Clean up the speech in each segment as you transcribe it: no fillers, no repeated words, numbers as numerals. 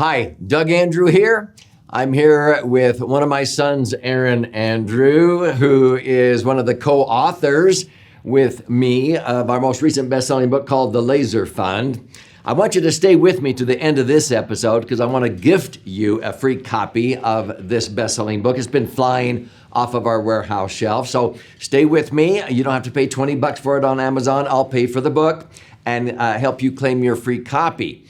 Hi, Doug Andrew here. I'm here with one of my sons, Aaron Andrew, who is one of the co-authors with me of our most recent best-selling book called The LASERFund. I want you to stay with me to the end of this episode because I want to gift you a free copy of this best-selling book. It's been flying off of our warehouse shelf, so stay with me. You don't have to pay $20 for it on Amazon. I'll pay for the book and help you claim your free copy.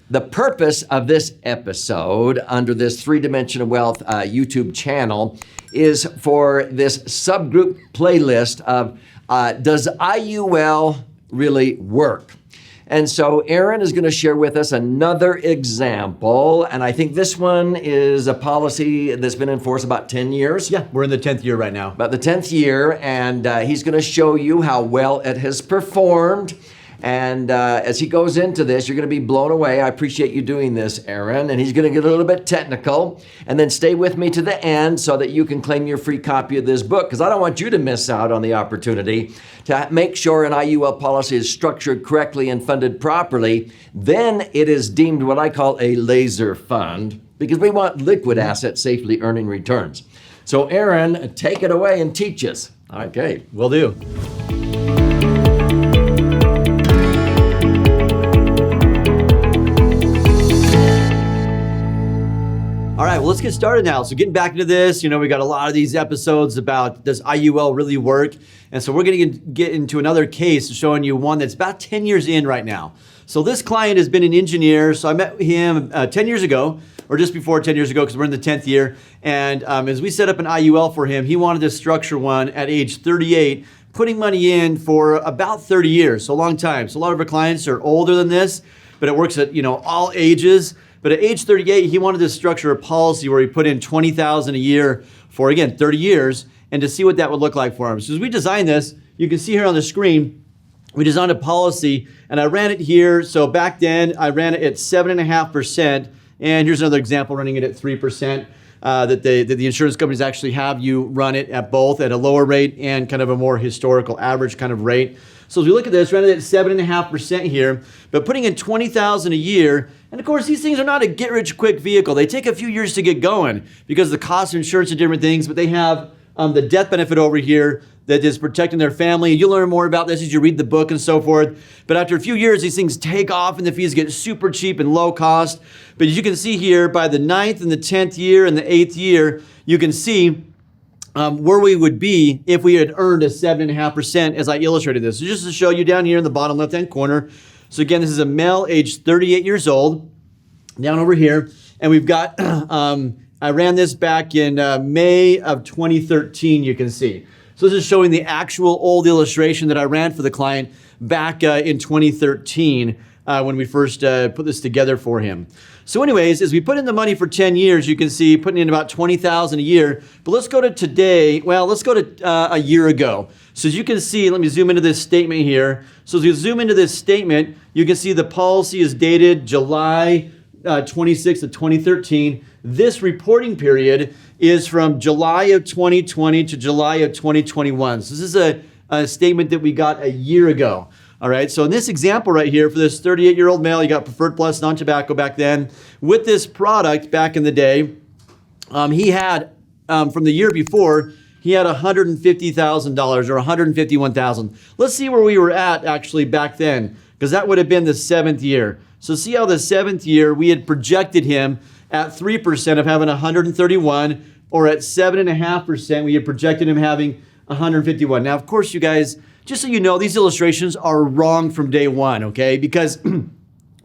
The purpose of this episode under this 3-Dimensional Wealth YouTube channel is for this subgroup playlist of does IUL really work? And so Aaron is going to share with us another example, and I think this one is a policy that's been in force about 10 years. Yeah, we're in the 10th year right now. About the 10th year, and he's going to show you how well it has performed. And as he goes into this, you're going to be blown away. I appreciate you doing this, Aaron. And he's going to get a little bit technical. And then stay with me to the end so that you can claim your free copy of this book. Because I don't want you to miss out on the opportunity to make sure an IUL policy is structured correctly and funded properly. Then it is deemed what I call a laser fund, because we want liquid assets safely earning returns. So Aaron, take it away and teach us. Okay. Will do. All right, well, let's get started now. So getting back into this, we got a lot of these episodes about does IUL really work? And so we're going to get into another case showing you one that's about 10 years in right now. So this client has been an engineer. So I met him 10 years ago, or just before 10 years ago, because we're in the 10th year. And as we set up an IUL for him, he wanted to structure one at age 38, putting money in for about 30 years, so a long time. So a lot of our clients are older than this, but it works at all ages. But at age 38, he wanted to structure a policy where he put in $20,000 a year for, again, 30 years, and to see what that would look like for him. So as we designed this, you can see here on the screen, we designed a policy, and I ran it here. So back then, I ran it at 7.5%, and here's another example running it at 3%, that the insurance companies actually have you run it at both at a lower rate and kind of a more historical average kind of rate. So as we look at this, ran it at 7.5% here, but putting in $20,000 a year. And of course, these things are not a get-rich-quick vehicle. They take a few years to get going because of the cost of insurance and different things, but they have the death benefit over here that is protecting their family. You'll learn more about this as you read the book and so forth. But after a few years, these things take off and the fees get super cheap and low cost. But as you can see here, by the 9th and the 10th year and the 8th year, you can see where we would be if we had earned a 7.5% as I illustrated this. So just to show you down here in the bottom left-hand corner. So again, this is a male aged 38 years old down over here. And we've got, I ran this back in May of 2013, you can see. So this is showing the actual old illustration that I ran for the client back in 2013 when we first put this together for him. So anyways, as we put in the money for 10 years, you can see putting in about $20,000 a year. But let's go to today. Well, let's go to a year ago. So as you can see, let me zoom into this statement here. So as you zoom into this statement, you can see the policy is dated July 26th of 2013. This reporting period is from July of 2020 to July of 2021. So this is a statement that we got a year ago. All right, so in this example right here, for this 38-year-old male, you got Preferred Plus non-tobacco back then. With this product back in the day, he had, from the year before, he had $150,000 or $151,000. Let's see where we were at actually back then, because that would have been the 7th year. So see how the 7th year, we had projected him at 3% of having 131, or at 7.5%, we had projected him having 151. Now, of course, you guys, just so you know, these illustrations are wrong from day one, okay? Because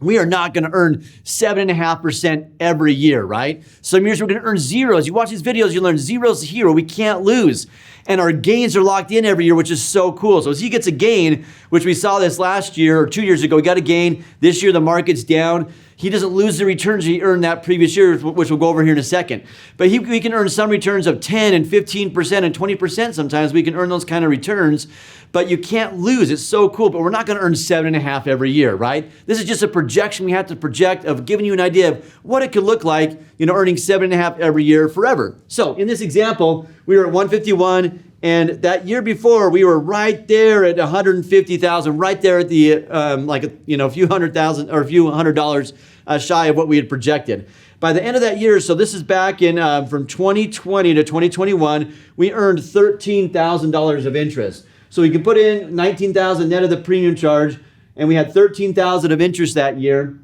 we are not going to earn 7.5% every year, right? Some years we're going to earn zeros. You watch these videos, you learn zeros here. We can't lose. And our gains are locked in every year, which is so cool. So as he gets a gain, which we saw this last year or 2 years ago, he got a gain. This year the market's down. He doesn't lose the returns he earned that previous year, which we'll go over here in a second. But we can earn some returns of 10 and 15% and 20% sometimes. We can earn those kind of returns, but you can't lose. It's so cool, but we're not going to earn 7.5 every year, right? This is just a projection we have to project of giving you an idea of what it could look like, earning 7.5 every year forever. So in this example, we were at 151. And that year before, we were right there at 150,000, right there at the a few $100,000 or a few $100 shy of what we had projected. By the end of that year, so this is back in from 2020 to 2021, we earned $13,000 of interest. So we can put in 19,000 net of the premium charge, and we had 13,000 of interest that year.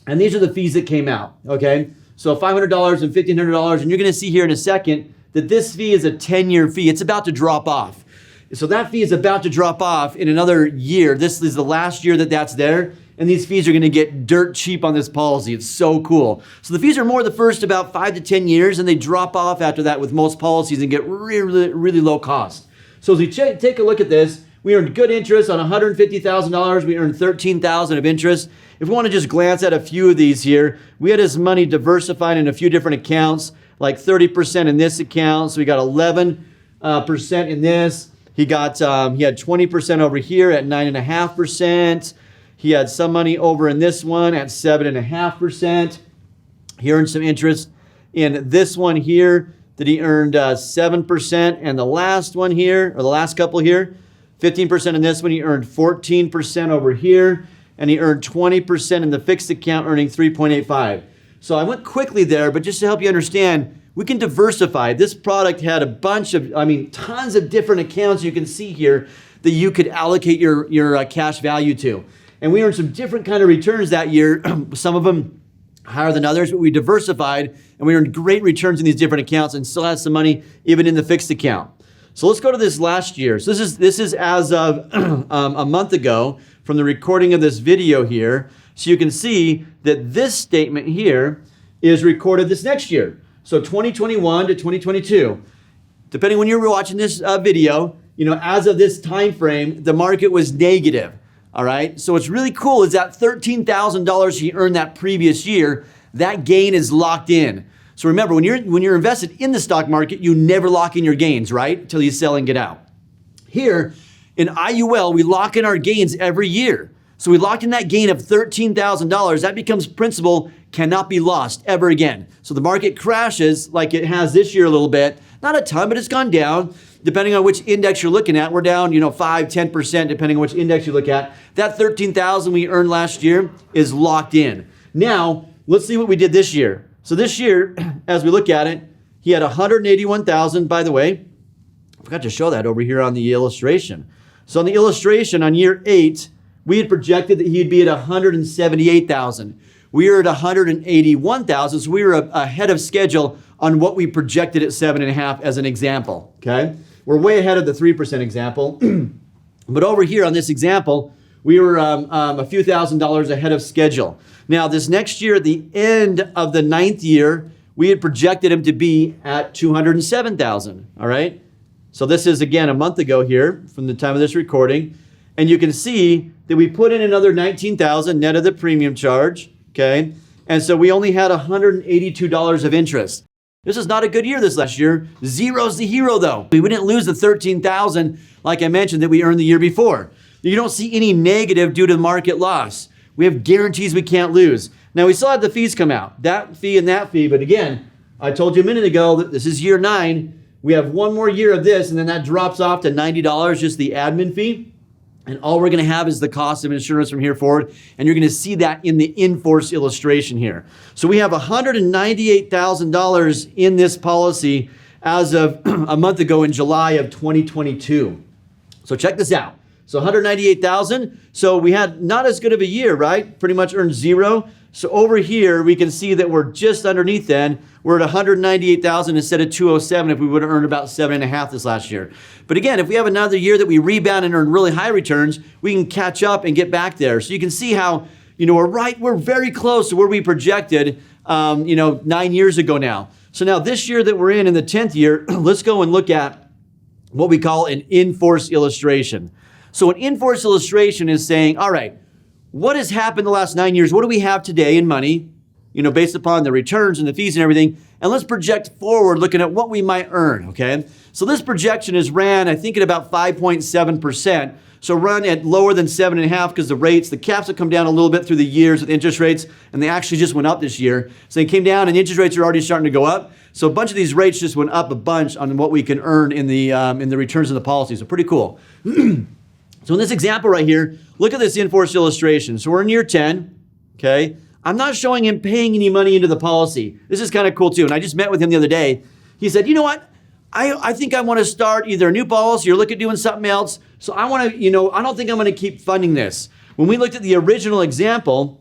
And these are the fees that came out. Okay, so $500 and $1,500, and you're going to see here in a second that this fee is a 10-year fee. It's about to drop off. So that fee is about to drop off in another year. This is the last year that that's there. And these fees are going to get dirt cheap on this policy. It's so cool. So the fees are more the first about 5 to 10 years, and they drop off after that with most policies and get really, really low cost. So as we take a look at this, we earned good interest on $150,000. We earned $13,000 of interest. If we want to just glance at a few of these here, we had his money diversified in a few different accounts, like 30% in this account. So we got 11% in this. He had 20% over here at 9.5%. He had some money over in this one at 7.5%. He earned some interest in this one here that he earned 7%. And the last one here, or the last couple here, 15% in this one, he earned 14% over here. And he earned 20% in the fixed account, earning 3.85. So I went quickly there, but just to help you understand, we can diversify. This product had a bunch of, tons of different accounts you can see here that you could allocate your cash value to. And we earned some different kind of returns that year, some of them higher than others, but we diversified and we earned great returns in these different accounts and still had some money even in the fixed account. So let's go to this last year. So this is as of a month ago from the recording of this video here. So you can see that this statement here is recorded this next year. So 2021 to 2022. Depending when you're watching this video, as of this time frame, the market was negative. All right. So what's really cool is that $13,000 he earned that previous year, that gain is locked in. So remember, when you're invested in the stock market, you never lock in your gains, right? Until you sell and get out. Here in IUL, we lock in our gains every year. So we locked in that gain of $13,000. That becomes principal, cannot be lost ever again. So the market crashes like it has this year a little bit. Not a ton, but it's gone down. Depending on which index you're looking at, we're down, 5, 10%, depending on which index you look at. That $13,000 we earned last year is locked in. Now, let's see what we did this year. So this year, as we look at it, he had $181,000, by the way. I forgot to show that over here on the illustration. So on the illustration on year 8, we had projected that he'd be at $178,000. We were at $181,000, so we were ahead of schedule on what we projected at 7.5 as an example, okay? We're way ahead of the 3% example. But over here on this example, we were a few $1,000s ahead of schedule. Now, this next year, at the end of the 9th year, we had projected him to be at $207,000, all right? So this is, again, a month ago here from the time of this recording. And you can see that we put in another $19,000 net of the premium charge, okay? And so we only had $182 of interest. This is not a good year this last year. Zero's the hero, though. We didn't lose the $13,000, like I mentioned, that we earned the year before. You don't see any negative due to market loss. We have guarantees we can't lose. Now, we still have the fees come out, that fee and that fee. But again, I told you a minute ago that this is year 9. We have one more year of this, and then that drops off to $90, just the admin fee. And all we're going to have is the cost of insurance from here forward. And you're going to see that in the in-force illustration here. So we have $198,000 in this policy as of a month ago in July of 2022. So check this out. So 198,000. So we had not as good of a year, right? Pretty much earned zero. So over here, we can see that we're just underneath then. We're at 198,000 instead of 207 if we would have earned about 7.5 this last year. But again, if we have another year that we rebound and earn really high returns, we can catch up and get back there. So you can see how, we're very close to where we projected, 9 years ago now. So now this year that we're in the 10th year, let's go and look at what we call an in-force illustration. So an in-force illustration is saying, all right, what has happened the last 9 years? What do we have today in money? based upon the returns and the fees and everything. And let's project forward looking at what we might earn, okay? So this projection is ran, I think, at about 5.7%. So run at lower than 7.5 because the caps have come down a little bit through the years with interest rates, and they actually just went up this year. So they came down and interest rates are already starting to go up. So a bunch of these rates just went up a bunch on what we can earn in the returns of the policy. So pretty cool. So in this example right here, look at this in-force illustration. So we're in year 10, okay? I'm not showing him paying any money into the policy. This is kind of cool too. And I just met with him the other day. He said, you know what? I think I want to start either a new policy or look at doing something else. So I want to, I don't think I'm going to keep funding this. When we looked at the original example,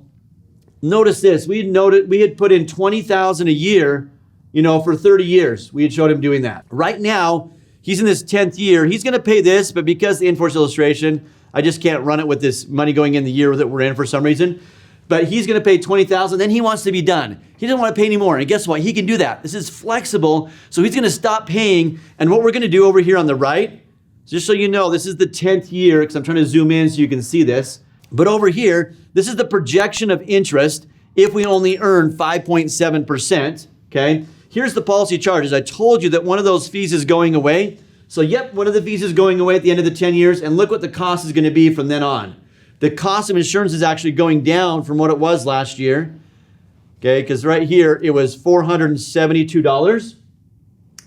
notice this. We had put in $20,000 a year, for 30 years. We had showed him doing that. Right now, he's in his 10th year. He's going to pay this, but because the in-force illustration, I just can't run it with this money going in the year that we're in for some reason. But he's going to pay $20,000, then he wants to be done. He doesn't want to pay anymore. And guess what? He can do that. This is flexible. So he's going to stop paying. And what we're going to do over here on the right, just so you know, this is the 10th year, because I'm trying to zoom in so you can see this. But over here, this is the projection of interest if we only earn 5.7%, okay? Here's the policy charges. I told you that one of those fees is going away. So yep, one of the fees is going away at the end of the 10 years. And look what the cost is going to be from then on. The cost of insurance is actually going down from what it was last year, okay? Because right here, it was $472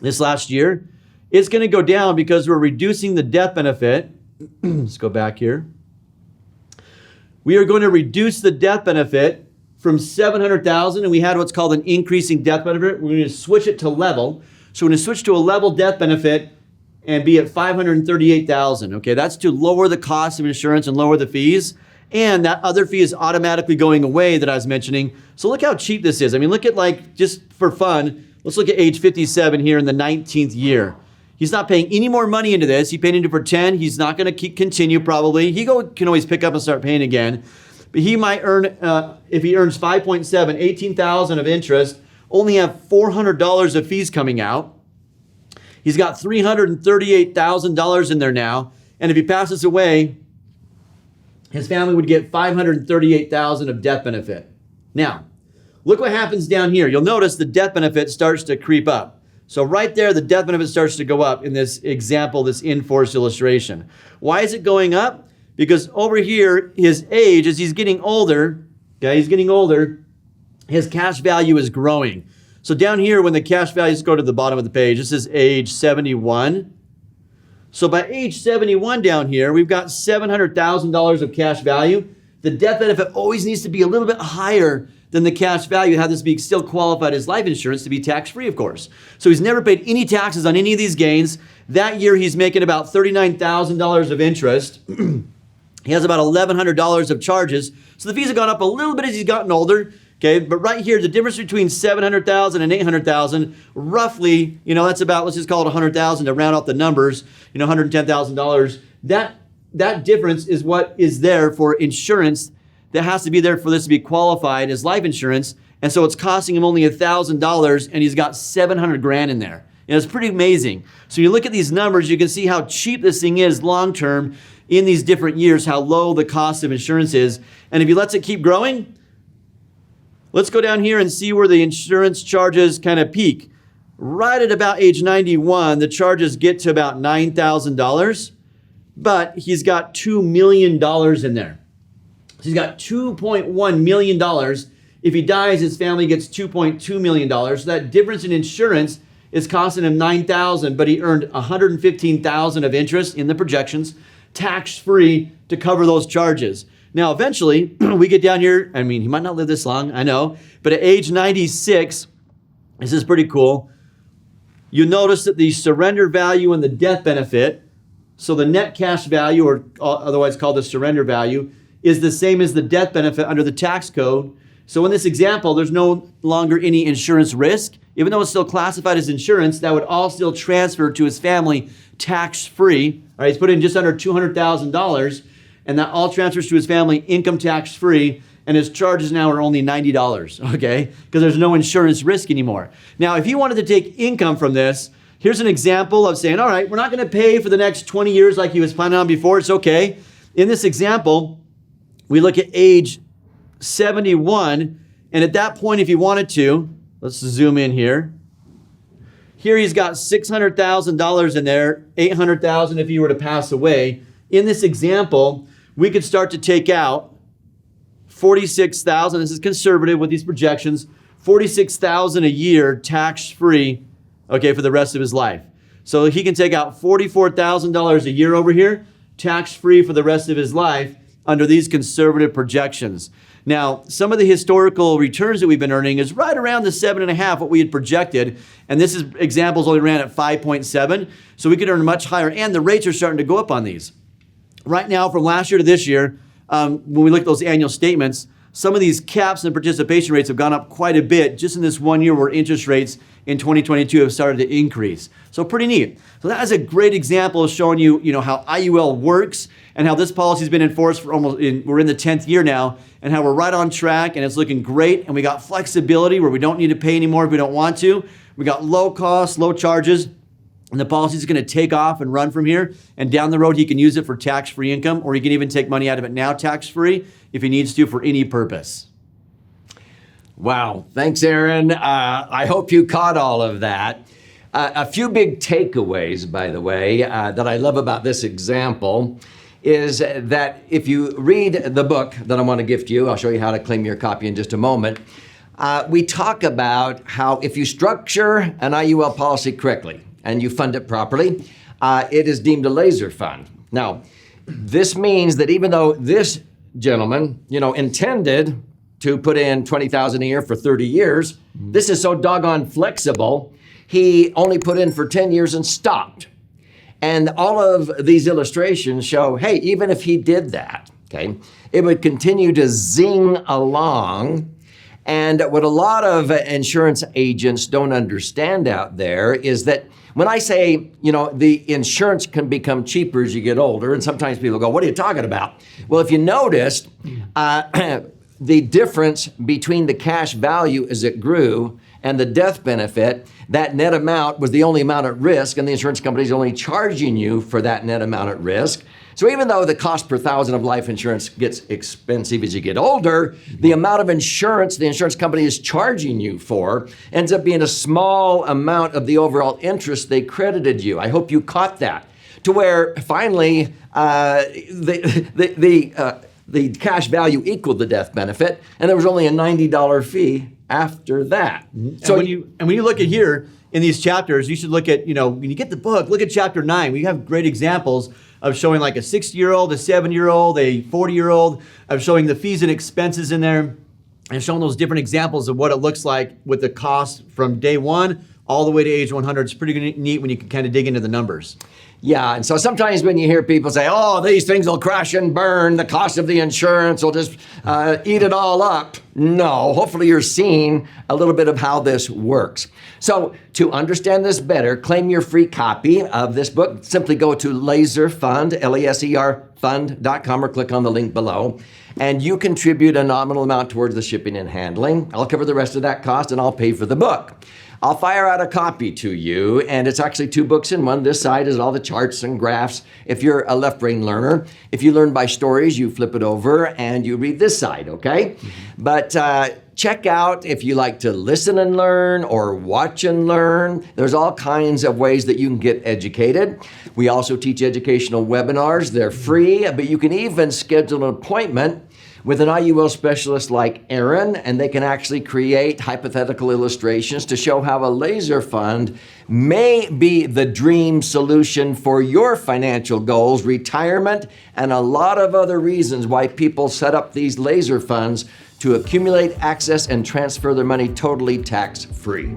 this last year. It's going to go down because we're reducing the death benefit. Let's go back here. We are going to reduce the death benefit from $700,000, and we had what's called an increasing death benefit. We're going to switch it to level. So we're going to switch to a level death benefit and be at $538,000, okay? That's to lower the cost of insurance and lower the fees. And that other fee is automatically going away that I was mentioning. So look how cheap this is. I mean, look at just for fun, let's look at age 57 here in the 19th year. He's not paying any more money into this. He paid into for 10. He's not going to continue probably. He can always pick up and start paying again. But he might earn, if he earns 5.7, $18,000 of interest, only have $400 of fees coming out. He's got $338,000 in there now. And if he passes away, his family would get $538,000 of death benefit. Now, look what happens down here. You'll notice the death benefit starts to creep up. So right there, the death benefit starts to go up in this example, this in-force illustration. Why is it going up? Because over here, his age, as he's getting older, okay, his cash value is growing. So down here, when the cash values go to the bottom of the page, this is age 71. So by age 71 down here, we've got $700,000 of cash value. The death benefit always needs to be a little bit higher than the cash value, have this be still qualified as life insurance to be tax-free, of course. So he's never paid any taxes on any of these gains. That year, he's making about $39,000 of interest. He has about $1,100 of charges. So the fees have gone up a little bit as he's gotten older. Okay, but right here, the difference between $700,000 and $800,000, roughly, that's about, let's just call it $100,000 to round out the numbers, $110,000. That difference is what is there for insurance that has to be there for this to be qualified as life insurance. And so it's costing him only $1,000 and he's got 700 grand in there. It's pretty amazing. So you look at these numbers, you can see how cheap this thing is long-term in these different years, how low the cost of insurance is. And if he lets it keep growing, let's go down here and see where the insurance charges kind of peak. Right at about age 91, the charges get to about $9,000, but he's got $2 million in there. So he's got $2.1 million. If he dies, his family gets $2.2 million. So that difference in insurance is costing him $9,000, but he earned $115,000 of interest in the projections, tax-free to cover those charges. Now, eventually, we get down here. I mean, he might not live this long, I know. But at age 96, this is pretty cool. You notice that the surrender value and the death benefit, so the net cash value, or otherwise called the surrender value, is the same as the death benefit under the tax code. So in this example, there's no longer any insurance risk. Even though it's still classified as insurance, that would all still transfer to his family tax-free. All right, he's put in just under $200,000. And that all transfers to his family income tax-free, and his charges now are only $90, okay? Because there's no insurance risk anymore. Now, if he wanted to take income from this, here's an example of saying, all right, we're not going to pay for the next 20 years like he was planning on before. It's okay. In this example, we look at age 71, And at that point, if he wanted to, let's zoom in here. Here he's got $600,000 in there, $800,000 if he were to pass away. In this example, we could start to take out $46,000. This is conservative with these projections. $46,000 a year tax-free, okay, for the rest of his life. So he can take out $44,000 a year over here, tax-free for the rest of his life under these conservative projections. Now, some of the historical returns that we've been earning is right around the 7.5, what we had projected. And this is examples only ran at 5.7. So we could earn much higher. And the rates are starting to go up on these. Right now, from last year to this year, when we look at those annual statements, some of these caps and participation rates have gone up quite a bit just in this 1 year where interest rates in 2022 have started to increase. So pretty neat. So that is a great example of showing you, how IUL works and how this policy has been enforced for we're in the 10th year now, and how we're right on track and it's looking great. And we got flexibility where we don't need to pay anymore if we don't want to. We got low costs, low charges, and the policy is going to take off and run from here. And down the road, he can use it for tax-free income, or he can even take money out of it now tax-free if he needs to for any purpose. Wow. Thanks, Aaron. I hope you caught all of that. A few big takeaways, by the way, that I love about this example is that if you read the book that I want to gift you, I'll show you how to claim your copy in just a moment. We talk about how if you structure an IUL policy correctly and you fund it properly, it is deemed a laser fund. Now, this means that even though this gentleman, intended to put in $20,000 a year for 30 years, this is so doggone flexible, he only put in for 10 years and stopped. And all of these illustrations show, hey, even if he did that, okay, it would continue to zing along. And what a lot of insurance agents don't understand out there is that when I say, the insurance can become cheaper as you get older, and sometimes people go, what are you talking about? Well, if you noticed, the difference between the cash value as it grew and the death benefit, that net amount was the only amount at risk, and the insurance company is only charging you for that net amount at risk. So even though the cost per thousand of life insurance gets expensive as you get older, the amount of insurance the insurance company is charging you for ends up being a small amount of the overall interest they credited you. I hope you caught that. To where finally the cash value equaled the death benefit, and there was only a $90 fee after that. So when you look at here in these chapters, you should look at, when you get the book, look at chapter 9. We have great examples of showing like a 60-year-old, a 7-year-old, a 40-year-old, of showing the fees and expenses in there, and showing those different examples of what it looks like with the cost from day one all the way to age 100. It's pretty neat when you can kind of dig into the numbers. Yeah, and so sometimes when you hear people say, oh, these things will crash and burn, the cost of the insurance will just eat it all up. No, hopefully you're seeing a little bit of how this works. So to understand this better, claim your free copy of this book. Simply go to LASERFund, L-A-S-E-R, fund.com, or click on the link below. And you contribute a nominal amount towards the shipping and handling. I'll cover the rest of that cost, and I'll pay for the book. I'll fire out a copy to you, and it's actually 2 books in one. This side is all the charts and graphs if you're a left brain learner. If you learn by stories, you flip it over and you read this side, okay? But check out if you like to listen and learn or watch and learn. There's all kinds of ways that you can get educated. We also teach educational webinars. They're free, but you can even schedule an appointment with an IUL specialist like Aaron, and they can actually create hypothetical illustrations to show how a laser fund may be the dream solution for your financial goals, retirement, and a lot of other reasons why people set up these laser funds to accumulate, access, and transfer their money totally tax-free.